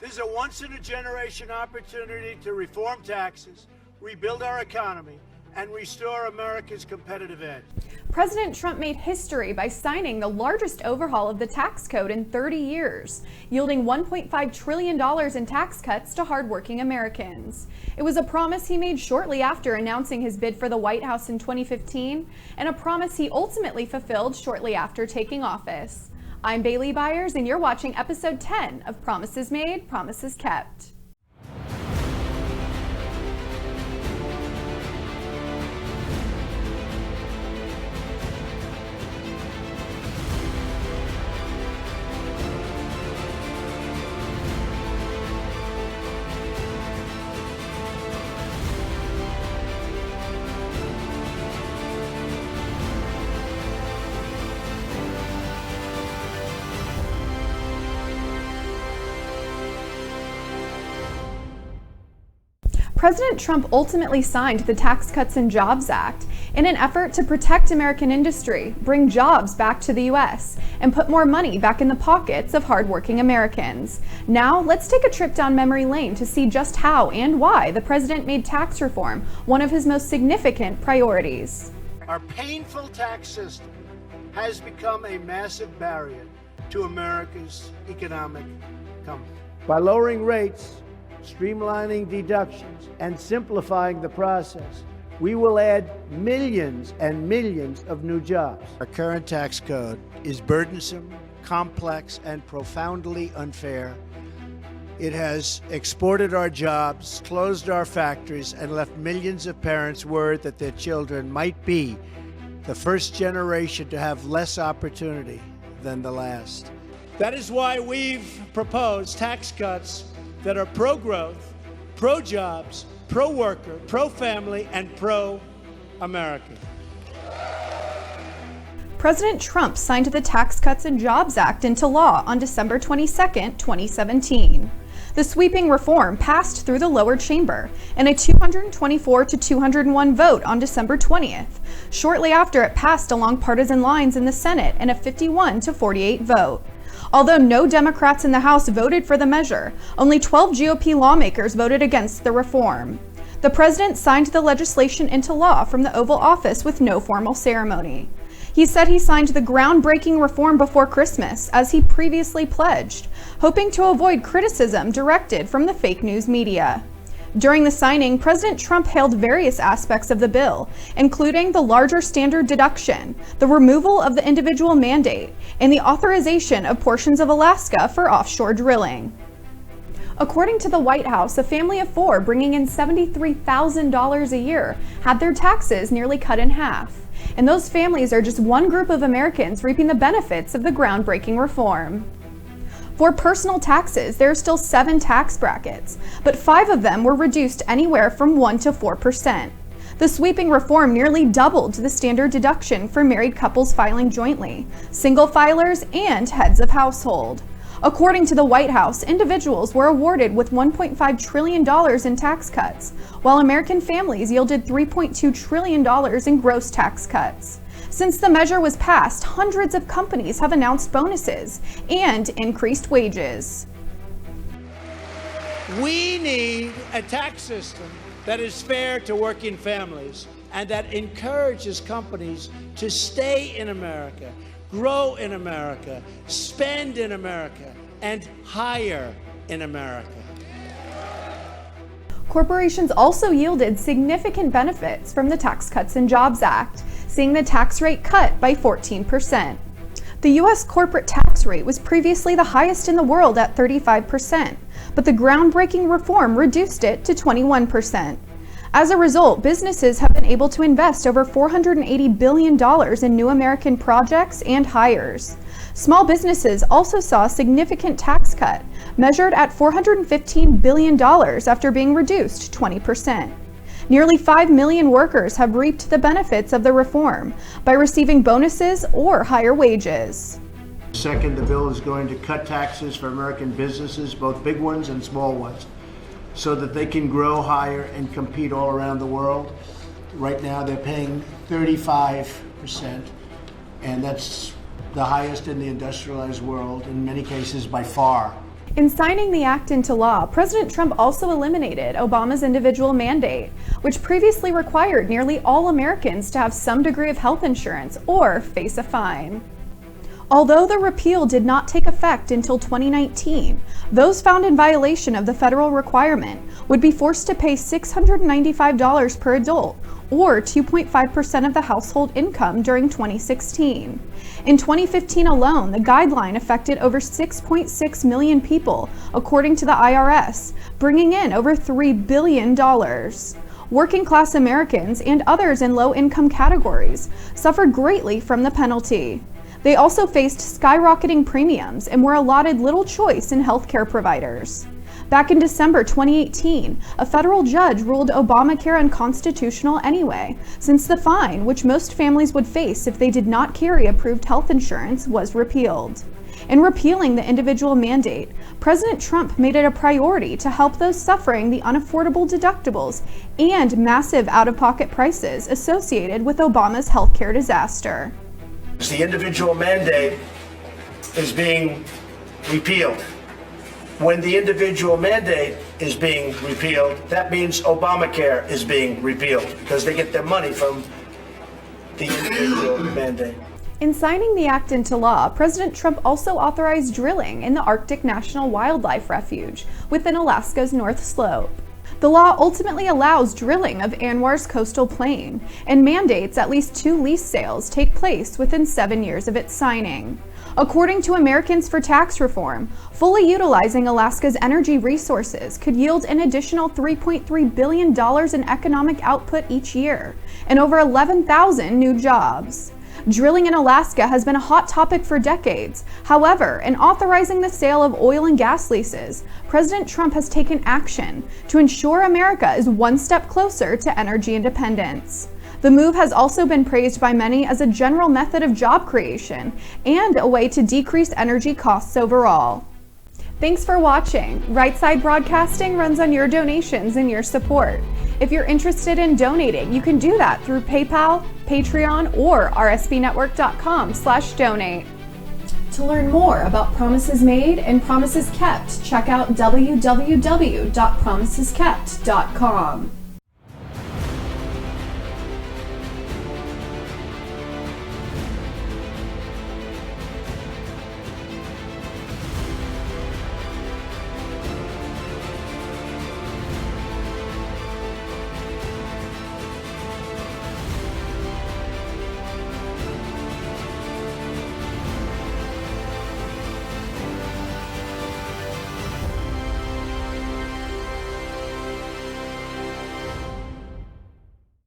This is a once-in-a-generation opportunity to reform taxes, rebuild our economy, and restore America's competitive edge. President Trump made history by signing the largest overhaul of the tax code in 30 years, yielding $1.5 trillion in tax cuts to hardworking Americans. It was a promise he made shortly after announcing his bid for the White House in 2015, and a promise he ultimately fulfilled shortly after taking office. I'm Bailee Byers, and you're watching episode 10 of Promises Made, Promises Kept. President Trump ultimately signed the Tax Cuts and Jobs Act in an effort to protect American industry, bring jobs back to the U.S., and put more money back in the pockets of hardworking Americans. Now, let's take a trip down memory lane to see just how and why the president made tax reform one of his most significant priorities. Our painful tax system has become a massive barrier to America's economic comfort. By lowering rates, streamlining deductions, and simplifying the process, we will add millions and millions of new jobs. Our current tax code is burdensome, complex, and profoundly unfair. It has exported our jobs, closed our factories, and left millions of parents worried that their children might be the first generation to have less opportunity than the last. That is why we've proposed tax cuts that are pro-growth, pro-jobs, pro-worker, pro-family, and pro-American. President Trump signed the Tax Cuts and Jobs Act into law on December 22, 2017. The sweeping reform passed through the lower chamber in a 224 to 201 vote on December 20th. Shortly after, it passed along partisan lines in the Senate in a 51 to 48 vote. Although no Democrats in the House voted for the measure, only 12 GOP lawmakers voted against the reform. The president signed the legislation into law from the Oval Office with no formal ceremony. He said he signed the groundbreaking reform before Christmas, as he previously pledged, hoping to avoid criticism directed from the fake news media. During the signing, President Trump hailed various aspects of the bill, including the larger standard deduction, the removal of the individual mandate, and the authorization of portions of Alaska for offshore drilling. According to the White House, a family of four bringing in $73,000 a year had their taxes nearly cut in half. And those families are just one group of Americans reaping the benefits of the groundbreaking reform. For personal taxes, there are still 7 tax brackets, but 5 of them were reduced anywhere from 1% to 4%. The sweeping reform nearly doubled the standard deduction for married couples filing jointly, single filers, and heads of household. According to the White House, individuals were awarded with $1.5 trillion in tax cuts, while American families yielded $3.2 trillion in gross tax cuts. Since the measure was passed, hundreds of companies have announced bonuses and increased wages. We need a tax system that is fair to working families and that encourages companies to stay in America, grow in America, spend in America, and hire in America. Corporations also yielded significant benefits from the Tax Cuts and Jobs Act, seeing the tax rate cut by 14%. The U.S. corporate tax rate was previously the highest in the world at 35%, but the groundbreaking reform reduced it to 21%. As a result, businesses have been able to invest over $480 billion in new American projects and hires. Small businesses also saw a significant tax cut, measured at $415 billion after being reduced 20%. Nearly 5 million workers have reaped the benefits of the reform by receiving bonuses or higher wages. Second, the bill is going to cut taxes for American businesses, both big ones and small ones, so that they can grow higher and compete all around the world. Right now, they're paying 35%, and that's the highest in the industrialized world, in many cases by far. In signing the act into law, President Trump also eliminated Obama's individual mandate, which previously required nearly all Americans to have some degree of health insurance or face a fine. Although the repeal did not take effect until 2019, those found in violation of the federal requirement would be forced to pay $695 per adult, or 2.5% of the household income during 2016. In 2015 alone, the guideline affected over 6.6 million people, according to the IRS, bringing in over $3 billion. Working-class Americans and others in low-income categories suffered greatly from the penalty. They also faced skyrocketing premiums and were allotted little choice in healthcare providers. Back in December 2018, a federal judge ruled Obamacare unconstitutional anyway, since the fine, which most families would face if they did not carry approved health insurance, was repealed. In repealing the individual mandate, President Trump made it a priority to help those suffering the unaffordable deductibles and massive out-of-pocket prices associated with Obama's healthcare disaster. The individual mandate is being repealed. When the individual mandate is being repealed, that means Obamacare is being repealed because they get their money from the individual mandate. In signing the act into law, President Trump also authorized drilling in the Arctic National Wildlife Refuge within Alaska's North Slope. The law ultimately allows drilling of ANWR's coastal plain and mandates at least 2 lease sales take place within 7 years of its signing. According to Americans for Tax Reform, fully utilizing Alaska's energy resources could yield an additional $3.3 billion in economic output each year and over 11,000 new jobs. Drilling in Alaska has been a hot topic for decades. However, in authorizing the sale of oil and gas leases, President Trump has taken action to ensure America is one step closer to energy independence. The move has also been praised by many as a general method of job creation and a way to decrease energy costs overall. Thanks for watching. Right Side Broadcasting runs on your donations and your support. If you're interested in donating, you can do that through PayPal, Patreon, or rsbnetwork.com/donate. To learn more about Promises Made and Promises Kept, check out www.promiseskept.com.